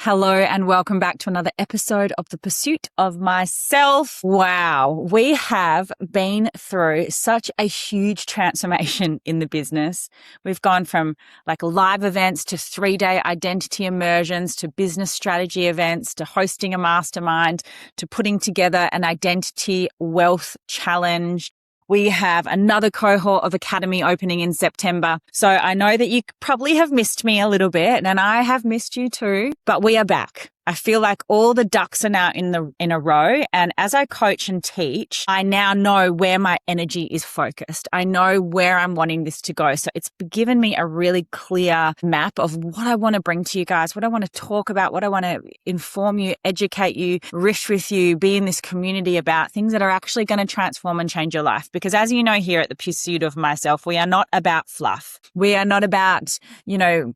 Hello and welcome back to another episode of The Pursuit of Myself. Wow, we have been through such a huge transformation in the business. We've gone from like live events to 3-day identity immersions to business strategy events to hosting a mastermind to putting together an identity wealth challenge. We have another cohort of Academy opening in September. So I know that you probably have missed me a little bit and I have missed you too, but we are back. I feel like all the ducks are now in a row. And as I coach and teach, I now know where my energy is focused. I know where I'm wanting this to go. So it's given me a really clear map of what I want to bring to you guys, what I want to talk about, what I want to inform you, educate you, riff with you, be in this community about things that are actually going to transform and change your life. Because as you know, here at The Pursuit of Myself, we are not about fluff. We are not about,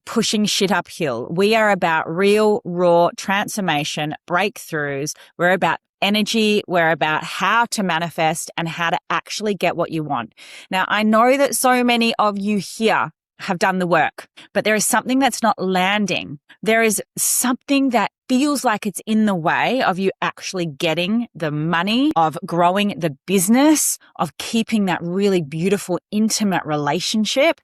pushing shit uphill. We are about real, raw transformation, breakthroughs. We're about energy. We're about how to manifest and how to actually get what you want. Now, I know that so many of you here have done the work, but there is something that's not landing. There is something that feels like it's in the way of you actually getting the money, of growing the business, of keeping that really beautiful, intimate relationship.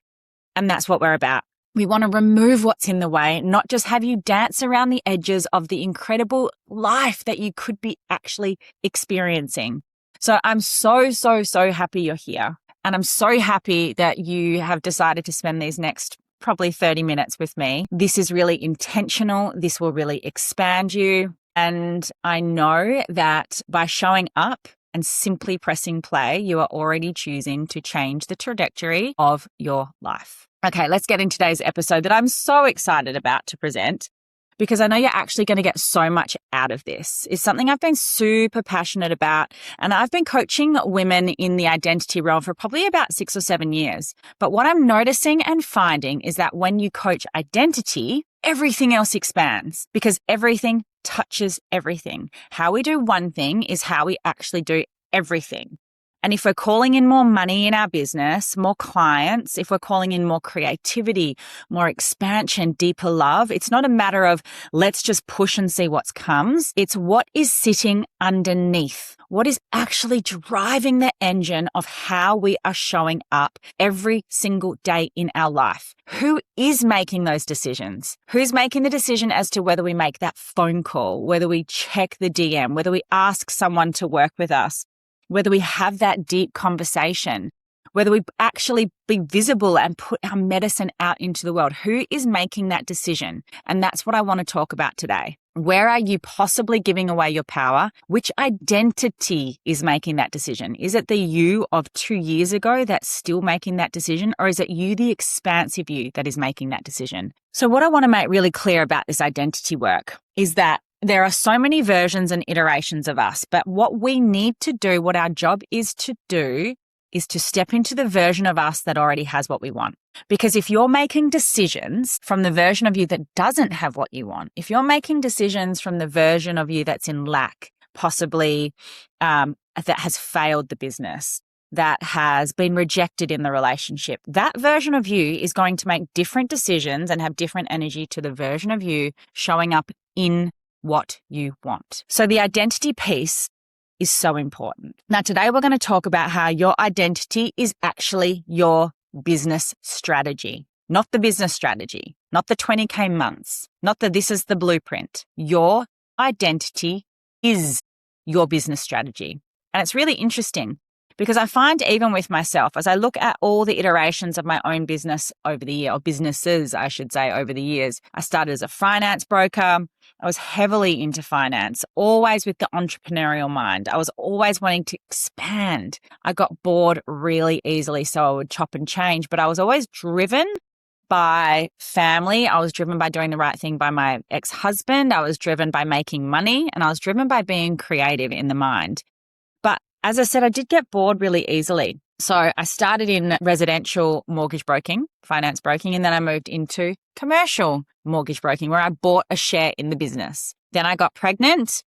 And that's what we're about. We want to remove what's in the way, not just have you dance around the edges of the incredible life that you could be actually experiencing. So I'm so happy you're here. And I'm so happy that you have decided to spend these next probably 30 minutes with me. This is really intentional. This will really expand you. And I know that by showing up and simply pressing play, you are already choosing to change the trajectory of your life. Okay, let's get into today's episode that I'm so excited about to present because I know you're actually going to get so much out of this. It's something I've been super passionate about, and I've been coaching women in the identity realm for probably about 6 or 7 years. But what I'm noticing and finding is that when you coach identity, everything else expands because everything touches everything. How we do one thing is how we actually do everything. And if we're calling in more money in our business, more clients, if we're calling in more creativity, more expansion, deeper love, it's not a matter of let's just push and see what comes. It's what is sitting underneath, what is actually driving the engine of how we are showing up every single day in our life. Who is making those decisions? Who's making the decision as to whether we make that phone call, whether we check the DM, whether we ask someone to work with us? Whether we have that deep conversation, whether we actually be visible and put our medicine out into the world. Who is making that decision? And that's what I want to talk about today. Where are you possibly giving away your power? Which identity is making that decision? Is it the you of 2 years ago that's still making that decision? Or is it you, the expansive you, that is making that decision? So what I want to make really clear about this identity work is that there are so many versions and iterations of us, but what we need to do, what our job is to do, is to step into the version of us that already has what we want. Because if you're making decisions from the version of you that doesn't have what you want, if you're making decisions from the version of you that's in lack, possibly that has failed the business, that has been rejected in the relationship, that version of you is going to make different decisions and have different energy to the version of you showing up in what you want. So the identity piece is so important. Now, today we're going to talk about how your identity is actually your business strategy, not the business strategy, not the 20K months, not the this is the blueprint. Your identity is your business strategy. And it's really interesting because I find even with myself, as I look at all the iterations of my own business over the year, or businesses, I should say, over the years, I started as a finance broker. I was heavily into finance, always with the entrepreneurial mind. I was always wanting to expand. I got bored really easily, so I would chop and change, but I was always driven by family. I was driven by doing the right thing by my ex-husband. I was driven by making money, and I was driven by being creative in the mind. But as I said, I did get bored really easily. So I started in residential mortgage broking, finance broking, and then I moved into commercial mortgage broking where I bought a share in the business. Then I got pregnant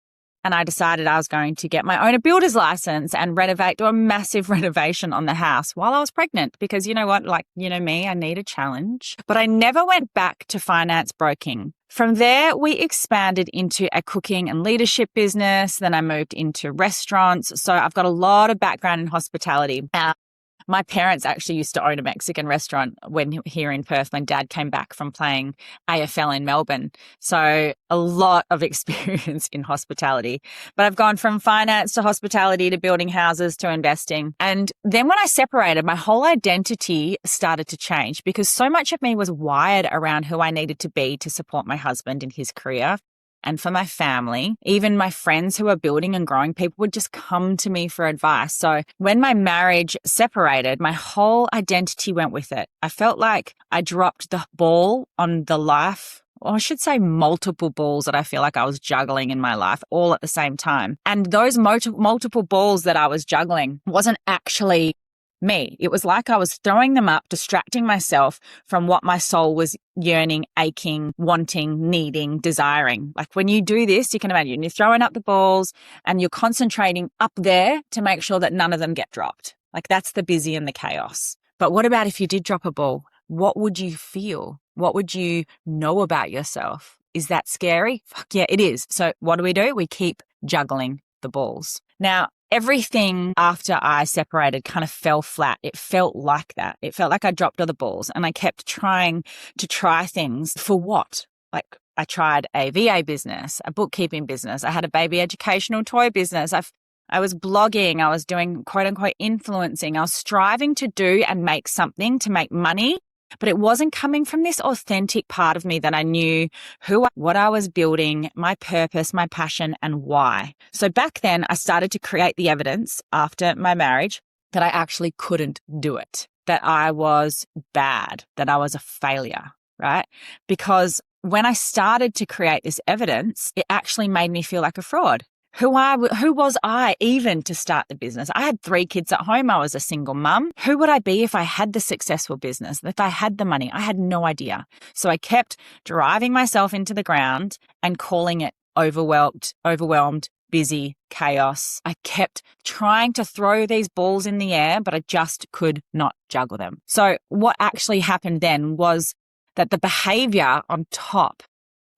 and I decided I was going to get my own builder's license and do a massive renovation on the house while I was pregnant, because you know what, like, you know me, I need a challenge. But I never went back to finance broking. From there, we expanded into a cooking and leadership business. Then I moved into restaurants. So I've got a lot of background in hospitality. My parents actually used to own a Mexican restaurant here in Perth when Dad came back from playing AFL in Melbourne. So a lot of experience in hospitality. But I've gone from finance to hospitality to building houses to investing. And then when I separated, my whole identity started to change, because so much of me was wired around who I needed to be to support my husband in his career. And for my family, even my friends who are building and growing, people would just come to me for advice. So when my marriage separated, my whole identity went with it. I felt like I dropped the ball on the life, or I should say multiple balls that I feel like I was juggling in my life all at the same time. And those multiple balls that I was juggling wasn't actually me. It was like I was throwing them up, distracting myself from what my soul was yearning, aching, wanting, needing, desiring. Like when you do this, you can imagine you're throwing up the balls and you're concentrating up there to make sure that none of them get dropped. Like that's the busy and the chaos. But what about if you did drop a ball? What would you feel? What would you know about yourself? Is that scary? Fuck yeah, it is. So what do? We keep juggling the balls. Now, everything after I separated kind of fell flat. It felt like that. It felt like I dropped all the balls, and I kept trying to try things for what? Like I tried a VA business, a bookkeeping business. I had a baby educational toy business. I was blogging. I was doing quote unquote influencing. I was striving to do and make something to make money, but it wasn't coming from this authentic part of me that I knew what I was building, my purpose, my passion, and why. So back then, I started to create the evidence after my marriage that I actually couldn't do it, that I was bad, that I was a failure, right? Because when I started to create this evidence, it actually made me feel like a fraud. Who was I even to start the business? I had 3 kids at home. I was a single mum. Who would I be if I had the successful business, if I had the money? I had no idea. So I kept driving myself into the ground and calling it overwhelmed, busy, chaos. I kept trying to throw these balls in the air, but I just could not juggle them. So what actually happened then was that the behavior on top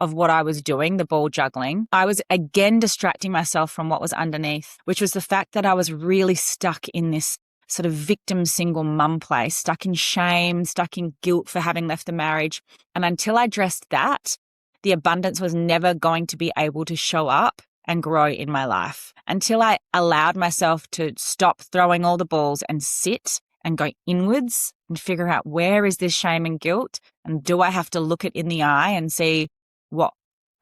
of what I was doing, the ball juggling, I was again distracting myself from what was underneath, which was the fact that I was really stuck in this sort of victim single mum place, stuck in shame, stuck in guilt for having left the marriage. And until I addressed that, the abundance was never going to be able to show up and grow in my life. Until I allowed myself to stop throwing all the balls and sit and go inwards and figure out, where is this shame and guilt? And do I have to look it in the eye and see what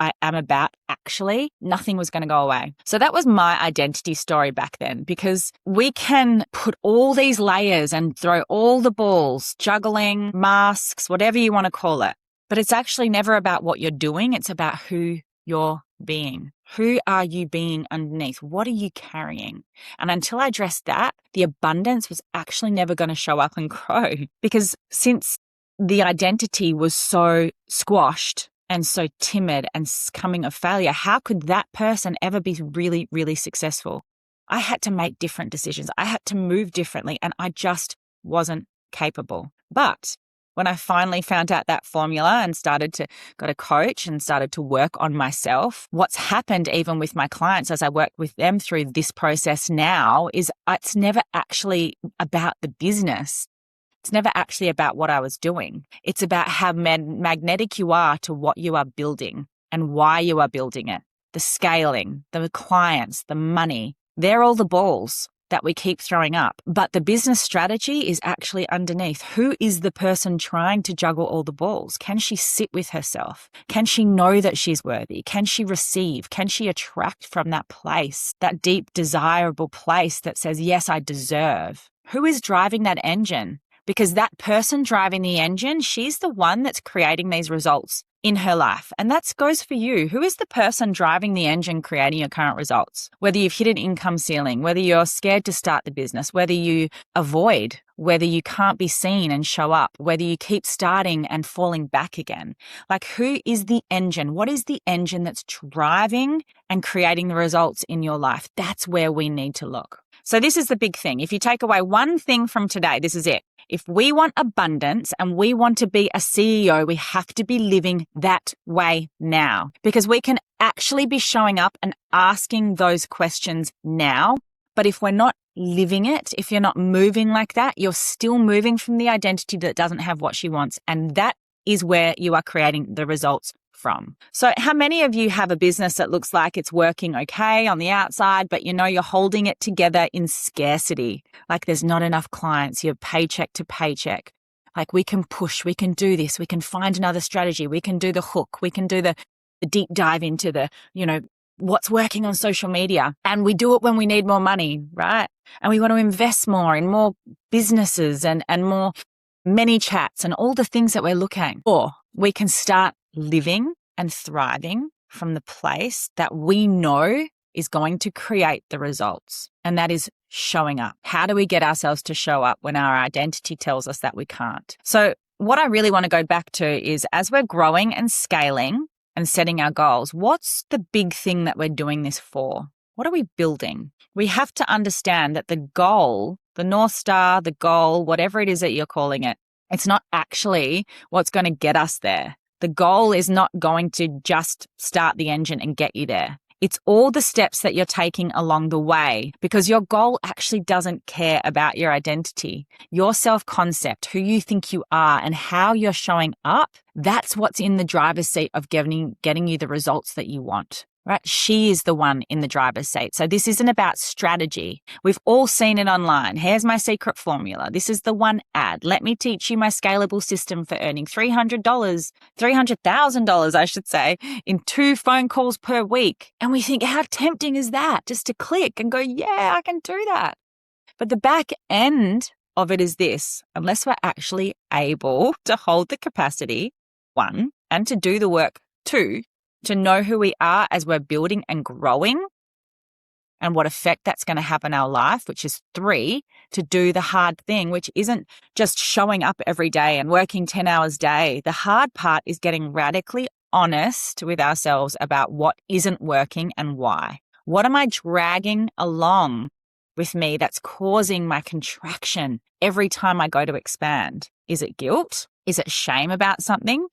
I am about actually? Nothing was going to go away. So that was my identity story back then, because we can put all these layers and throw all the balls, juggling, masks, whatever you want to call it. But it's actually never about what you're doing. It's about who you're being. Who are you being underneath? What are you carrying? And until I addressed that, the abundance was actually never going to show up and grow, because since the identity was so squashed and so timid and coming a failure, how could that person ever be really, really successful? I had to make different decisions. I had to move differently, and I just wasn't capable. But when I finally found out that formula and got a coach and started to work on myself, what's happened even with my clients as I work with them through this process now is it's never actually about the business. It's never actually about what I was doing. It's about how magnetic you are to what you are building and why you are building it. The scaling, the clients, the money, they're all the balls that we keep throwing up. But the business strategy is actually underneath. Who is the person trying to juggle all the balls? Can she sit with herself? Can she know that she's worthy? Can she receive? Can she attract from that place, that deep, desirable place that says, yes, I deserve? Who is driving that engine? Because that person driving the engine, she's the one that's creating these results in her life. And that goes for you. Who is the person driving the engine creating your current results? Whether you've hit an income ceiling, whether you're scared to start the business, whether you avoid, whether you can't be seen and show up, whether you keep starting and falling back again. Like, who is the engine? What is the engine that's driving and creating the results in your life? That's where we need to look. So this is the big thing. If you take away one thing from today, this is it. If we want abundance and we want to be a CEO, we have to be living that way now, because we can actually be showing up and asking those questions now. But if we're not living it, if you're not moving like that, you're still moving from the identity that doesn't have what she wants. And that is where you are creating the results from. So how many of you have a business that looks like it's working okay on the outside, but you're holding it together in scarcity? Like, there's not enough clients, you're paycheck to paycheck. Like, we can push, we can do this, we can find another strategy, we can do the hook, we can do the deep dive into the, what's working on social media. And we do it when we need more money, right? And we want to invest more in more businesses and more many chats and all the things that we're looking for. We can start living and thriving from the place that we know is going to create the results. And that is showing up. How do we get ourselves to show up when our identity tells us that we can't? So what I really want to go back to is, as we're growing and scaling and setting our goals, what's the big thing that we're doing this for? What are we building? We have to understand that the goal, the North Star, the goal, whatever it is that you're calling it, it's not actually what's going to get us there. The goal is not going to just start the engine and get you there. It's all the steps that you're taking along the way, because your goal actually doesn't care about your identity. Your self-concept, who you think you are and how you're showing up, that's what's in the driver's seat of getting you the results that you want. Right? She is the one in the driver's seat. So this isn't about strategy. We've all seen it online. Here's my secret formula. This is the one ad. Let me teach you my scalable system for earning $300,000, I should say, in 2 phone calls per week. And we think, how tempting is that? Just to click and go, yeah, I can do that. But the back end of it is this: unless we're actually able to hold the capacity, 1, and to do the work, 2, to know who we are as we're building and growing and what effect that's going to have in our life, which is 3, to do the hard thing, which isn't just showing up every day and working 10 hours a day. The hard part is getting radically honest with ourselves about what isn't working and why. What am I dragging along with me that's causing my contraction every time I go to expand? Is it guilt? Is it shame about something?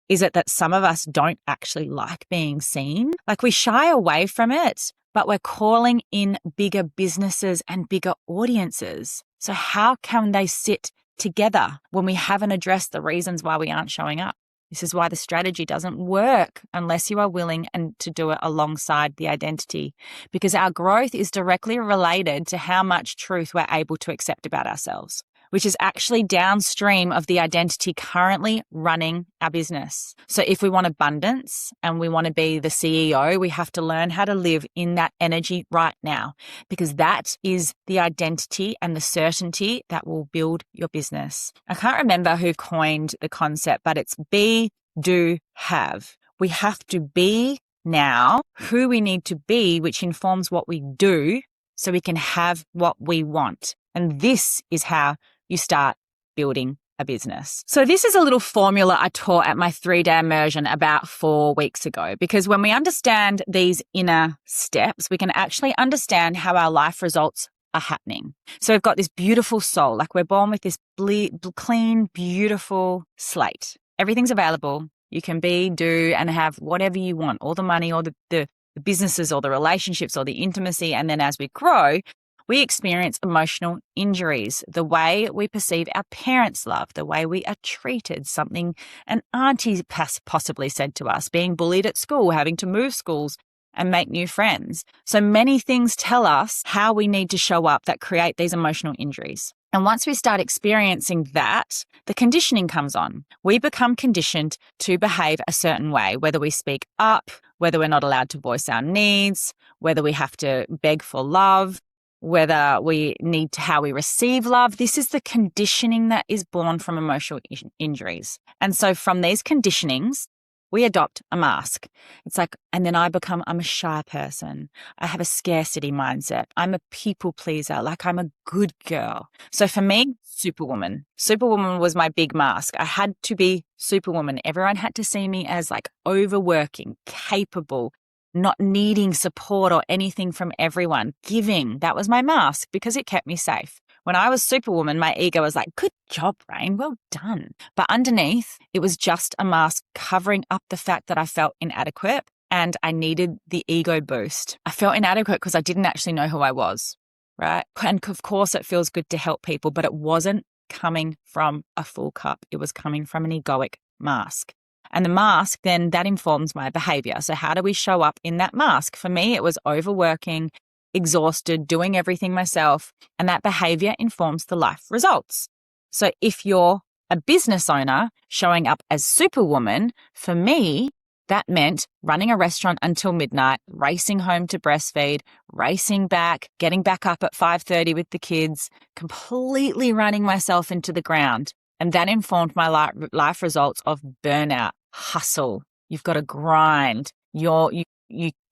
Is it that some of us don't actually like being seen? Like, we shy away from it, but we're calling in bigger businesses and bigger audiences. So how can they sit together when we haven't addressed the reasons why we aren't showing up? This is why the strategy doesn't work unless you are willing and to do it alongside the identity, because our growth is directly related to how much truth we're able to accept about ourselves, which is actually downstream of the identity currently running our business. So if we want abundance and we want to be the CEO, we have to learn how to live in that energy right now, because that is the identity and the certainty that will build your business. I can't remember who coined the concept, but it's be, do, have. We have to be now who we need to be, which informs what we do so we can have what we want. And this is how you start building a business. So this is a little formula I taught at my 3-day immersion about 4 weeks ago, because when we understand these inner steps, we can actually understand how our life results are happening. So we've got this beautiful soul, like we're born with this clean, beautiful slate. Everything's available. You can be, do, and have whatever you want, all the money or the businesses or the relationships or the intimacy. And then as we grow, we experience emotional injuries, the way we perceive our parents' love, the way we are treated, something an auntie possibly said to us, being bullied at school, having to move schools and make new friends. So many things tell us how we need to show up that create these emotional injuries. And once we start experiencing that, the conditioning comes on. We become conditioned to behave a certain way, whether we speak up, whether we're not allowed to voice our needs, whether we have to beg for love, whether we need to how we receive love. This is the conditioning that is born from emotional injuries. And so from these conditionings, we adopt a mask. It's like, and then I'm a shy person. I have a scarcity mindset. I'm a people pleaser. Like I'm a good girl. So for me, Superwoman was my big mask. I had to be Superwoman. Everyone had to see me as like overworking, capable, not needing support or anything from everyone, giving. That was my mask because it kept me safe. When I was Superwoman, my ego was like, good job, Rayne, well done. But underneath, it was just a mask covering up the fact that I felt inadequate and I needed the ego boost. I felt inadequate because I didn't actually know who I was, right? And of course, it feels good to help people, but it wasn't coming from a full cup. It was coming from an egoic mask. And the mask, then that informs my behavior. So how do we show up in that mask? For me, it was overworking, exhausted, doing everything myself, and that behavior informs the life results. So if you're a business owner showing up as Superwoman, for me, that meant running a restaurant until midnight, racing home to breastfeed, racing back, getting back up at 5:30 with the kids, completely running myself into the ground. And that informed my life results of burnout, hustle. You've got to grind. You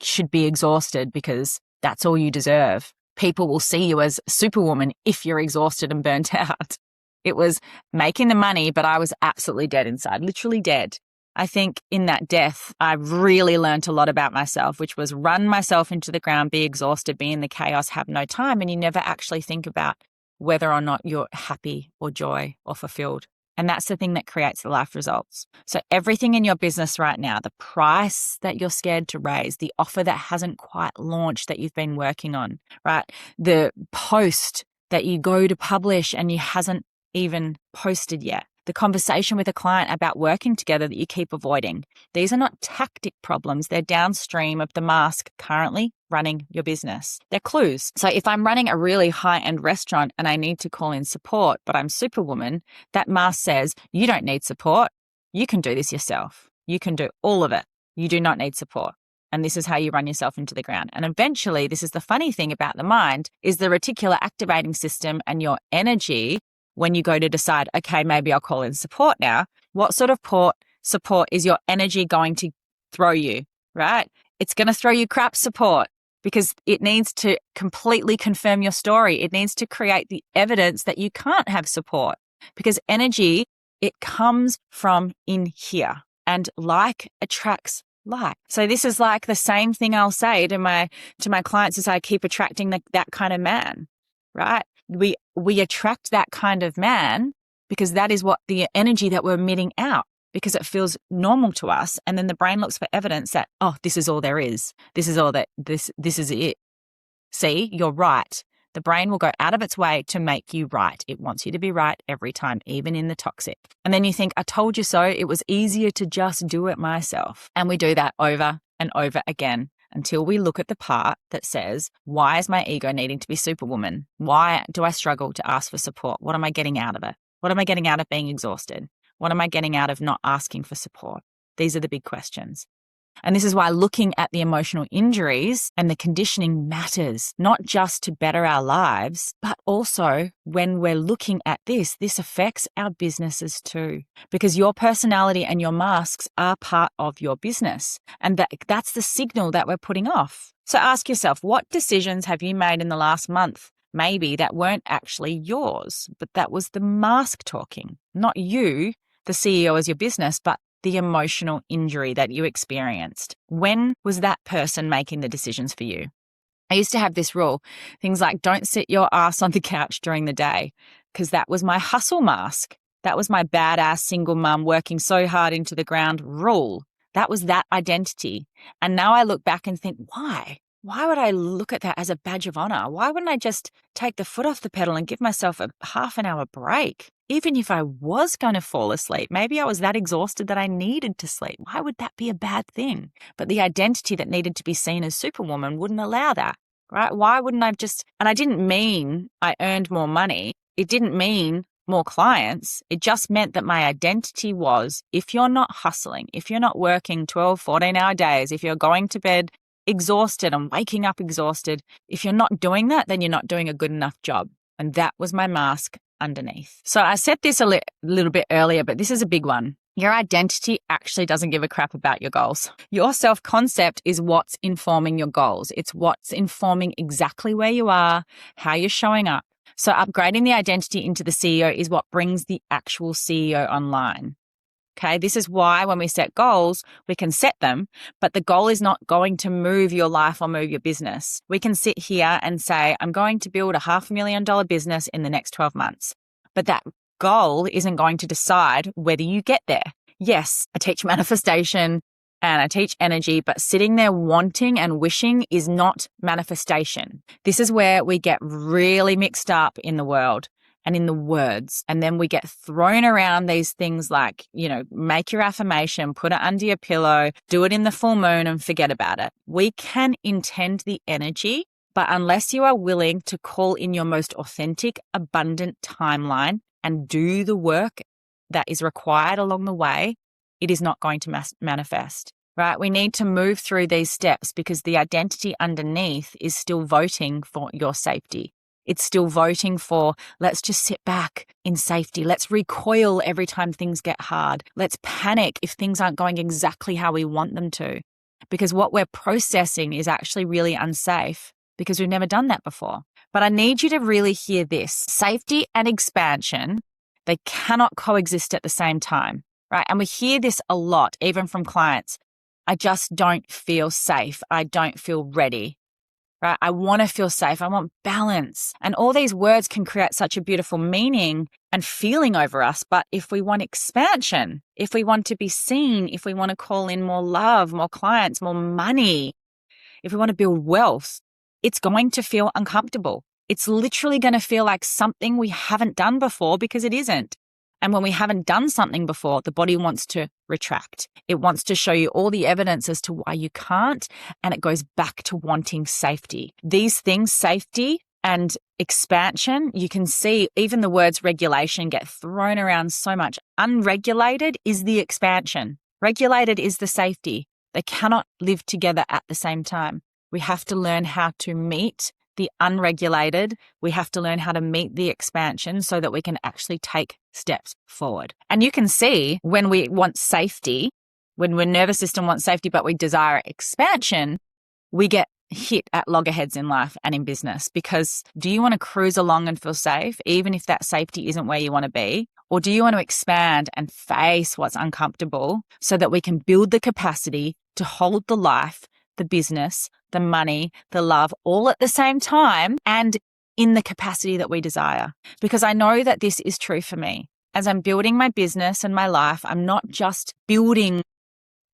should be exhausted because that's all you deserve. People will see you as Superwoman if you're exhausted and burnt out. It was making the money, but I was absolutely dead inside, literally dead. I think in that death, I really learned a lot about myself, which was run myself into the ground, be exhausted, be in the chaos, have no time, and you never actually think about whether or not you're happy or joy or fulfilled. And that's the thing that creates the life results. So everything in your business right now, the price that you're scared to raise, the offer that hasn't quite launched that you've been working on, right? The post that you go to publish and you hasn't even posted yet. The conversation with a client about working together that you keep avoiding. These are not tactic problems. They're downstream of the mask currently running your business. They're clues. So if I'm running a really high-end restaurant and I need to call in support, but I'm Superwoman, that mask says, you don't need support. You can do this yourself. You can do all of it. You do not need support. And this is how you run yourself into the ground. And eventually, this is the funny thing about the mind, is the reticular activating system and your energy. When you go to decide, okay, maybe I'll call in support now, what sort of support is your energy going to throw you, right? It's going to throw you crap support because it needs to completely confirm your story. It needs to create the evidence that you can't have support because energy, it comes from in here and like attracts like. So this is like the same thing I'll say to my clients as I keep attracting that kind of man, right? We attract that kind of man because that is what the energy that we're emitting out because it feels normal to us. And then the brain looks for evidence that, oh, this is all there is. This is all that, this is it. See, you're right. The brain will go out of its way to make you right. It wants you to be right every time, even in the toxic. And then you think, I told you so. It was easier to just do it myself. And we do that over and over again. Until we look at the part that says, why is my ego needing to be Superwoman? Why do I struggle to ask for support? What am I getting out of it? What am I getting out of being exhausted? What am I getting out of not asking for support? These are the big questions. And this is why looking at the emotional injuries and the conditioning matters, not just to better our lives, but also when we're looking at this affects our businesses too, because your personality and your masks are part of your business. And that's the signal that we're putting off. So ask yourself, what decisions have you made in the last month? Maybe that weren't actually yours, but that was the mask talking, not you, the CEO of your business, but the emotional injury that you experienced. When was that person making the decisions for you? I used to have this rule, things like don't sit your ass on the couch during the day, because that was my hustle mask. That was my badass single mum working so hard into the ground rule. That was that identity. And now I look back and think, why? Why would I look at that as a badge of honor? Why wouldn't I just take the foot off the pedal and give myself a half an hour break? Even if I was going to fall asleep, maybe I was that exhausted that I needed to sleep. Why would that be a bad thing? But the identity that needed to be seen as Superwoman wouldn't allow that, right? Why wouldn't I just, and I didn't mean I earned more money. It didn't mean more clients. It just meant that my identity was, if you're not hustling, if you're not working 12, 14-hour days, if you're going to bed exhausted and waking up exhausted, if you're not doing that, then you're not doing a good enough job. And that was my mask underneath. So I said this a little bit earlier, but this is a big one. Your identity actually doesn't give a crap about your goals. Your self-concept is what's informing your goals. It's what's informing exactly where you are, how you're showing up. So upgrading the identity into the CEO is what brings the actual CEO online. Okay, this is why when we set goals, we can set them, but the goal is not going to move your life or move your business. We can sit here and say, I'm going to build a $500,000 business in the next 12 months. But that goal isn't going to decide whether you get there. Yes, I teach manifestation and I teach energy, but sitting there wanting and wishing is not manifestation. This is where we get really mixed up in the world and in the words. And then we get thrown around these things like, make your affirmation, put it under your pillow, do it in the full moon and forget about it. We can intend the energy, but unless you are willing to call in your most authentic, abundant timeline and do the work that is required along the way, it is not going to manifest, right? We need to move through these steps because the identity underneath is still voting for your safety. It's still voting for, let's just sit back in safety. Let's recoil every time things get hard. Let's panic if things aren't going exactly how we want them to. Because what we're processing is actually really unsafe because we've never done that before. But I need you to really hear this. Safety and expansion, they cannot coexist at the same time, right? And we hear this a lot, even from clients. I just don't feel safe. I don't feel ready. Right? I want to feel safe. I want balance. And all these words can create such a beautiful meaning and feeling over us. But if we want expansion, if we want to be seen, if we want to call in more love, more clients, more money, if we want to build wealth, it's going to feel uncomfortable. It's literally going to feel like something we haven't done before because it isn't. And when we haven't done something before, the body wants to retract. It wants to show you all the evidence as to why you can't, and it goes back to wanting safety. These things, safety and expansion, you can see even the words regulation get thrown around so much. Unregulated is the expansion. Regulated is the safety. They cannot live together at the same time. We have to learn how to meet the unregulated. We have to learn how to meet the expansion so that we can actually take steps forward. And you can see when we want safety, when our nervous system wants safety, but we desire expansion, we get hit at loggerheads in life and in business. Because do you want to cruise along and feel safe, even if that safety isn't where you want to be? Or do you want to expand and face what's uncomfortable so that we can build the capacity to hold the life, the business, the money, the love, all at the same time and in the capacity that we desire? Because I know that this is true for me. As I'm building my business and my life, I'm not just building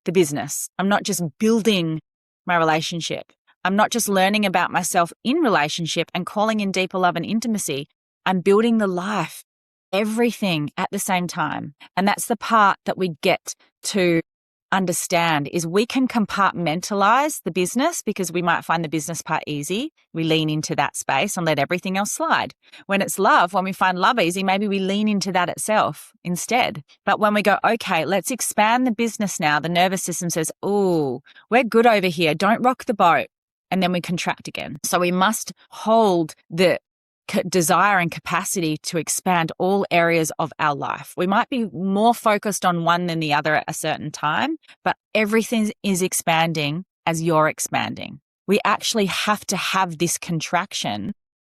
the business. I'm not just building my relationship. I'm not just learning about myself in relationship and calling in deeper love and intimacy. I'm building the life, everything at the same time. And that's the part that we get to understand is we can compartmentalize the business because we might find the business part easy. We lean into that space and let everything else slide. When it's love, when we find love easy, maybe we lean into that itself instead. But when we go, okay, let's expand the business now, the nervous system says, oh, we're good over here. Don't rock the boat. And then we contract again. So we must hold the desire and capacity to expand all areas of our life. We might be more focused on one than the other at a certain time, but everything is expanding as you're expanding. We actually have to have this contraction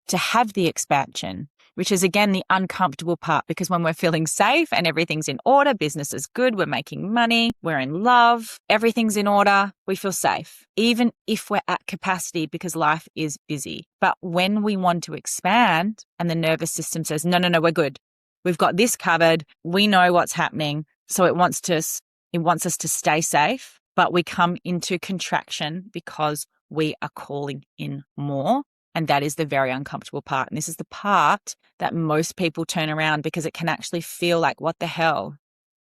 to have the expansion, which is again the uncomfortable part, because when we're feeling safe and everything's in order, business is good, we're making money, we're in love, everything's in order, we feel safe, even if we're at capacity because life is busy. But when we want to expand and the nervous system says, no, we're good. We've got this covered. We know what's happening. So it wants us to stay safe, but we come into contraction because we are calling in more. And that is the very uncomfortable part. And this is the part that most people turn around because it can actually feel like, what the hell?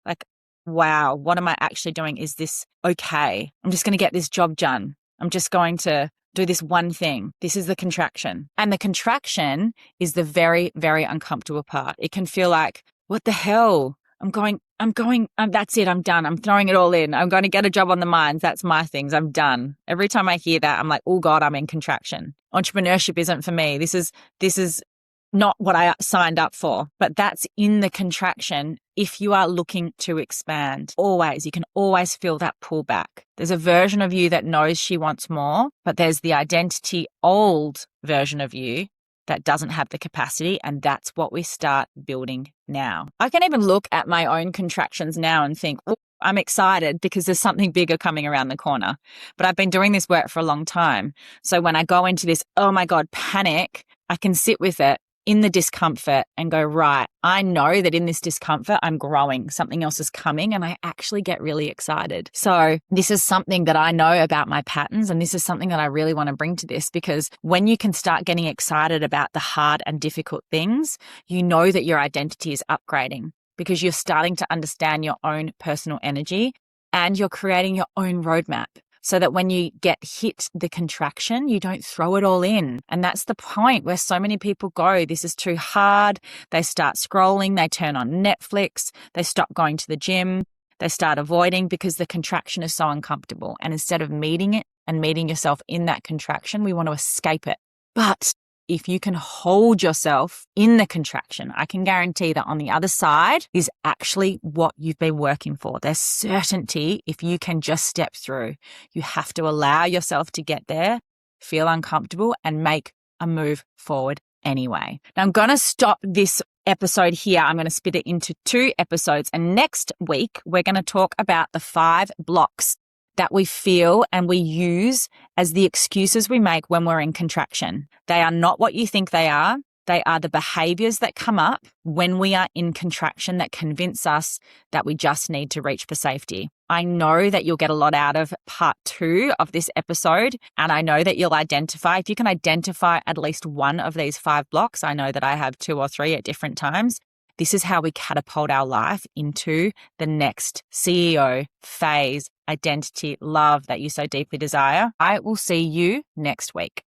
Like, wow, what am I actually doing? Is this okay? I'm just going to get this job done. I'm just going to do this one thing. This is the contraction. And the contraction is the very, very uncomfortable part. It can feel like, what the hell? That's it. I'm done. I'm throwing it all in. I'm going to get a job on the mines. That's my things. I'm done. Every time I hear that, I'm like, oh God, I'm in contraction. Entrepreneurship isn't for me. This is not what I signed up for, but that's in the contraction. If you are looking to expand, you can always feel that pullback. There's a version of you that knows she wants more, but there's the identity old version of you that doesn't have the capacity. And that's what we start building now. I can even look at my own contractions now and think, oh, I'm excited because there's something bigger coming around the corner. But I've been doing this work for a long time. So when I go into this, oh my God, panic, I can sit with it in the discomfort and go, right, I know that in this discomfort, I'm growing. Something else is coming, and I actually get really excited. So this is something that I know about my patterns, and this is something that I really want to bring to this, because when you can start getting excited about the hard and difficult things, you know that your identity is upgrading, because you're starting to understand your own personal energy and you're creating your own roadmap. So that when you get hit the contraction, you don't throw it all in. And that's the point where so many people go, this is too hard. They start scrolling, they turn on Netflix, they stop going to the gym, they start avoiding because the contraction is so uncomfortable. And instead of meeting it and meeting yourself in that contraction, we want to escape it. But if you can hold yourself in the contraction, I can guarantee that on the other side is actually what you've been working for. There's certainty if you can just step through. You have to allow yourself to get there, feel uncomfortable, and make a move forward anyway. Now, I'm going to stop this episode here. I'm going to split it into 2 episodes. And next week, we're going to talk about the 5 blocks that we feel and we use as the excuses we make when we're in contraction. They are not what you think they are. They are the behaviors that come up when we are in contraction that convince us that we just need to reach for safety. I know that you'll get a lot out of part 2 of this episode, and I know that you'll identify, if you can identify at least one of these 5 blocks, I know that I have 2 or 3 at different times. This is how we catapult our life into the next CEO phase, identity, love that you so deeply desire. I will see you next week.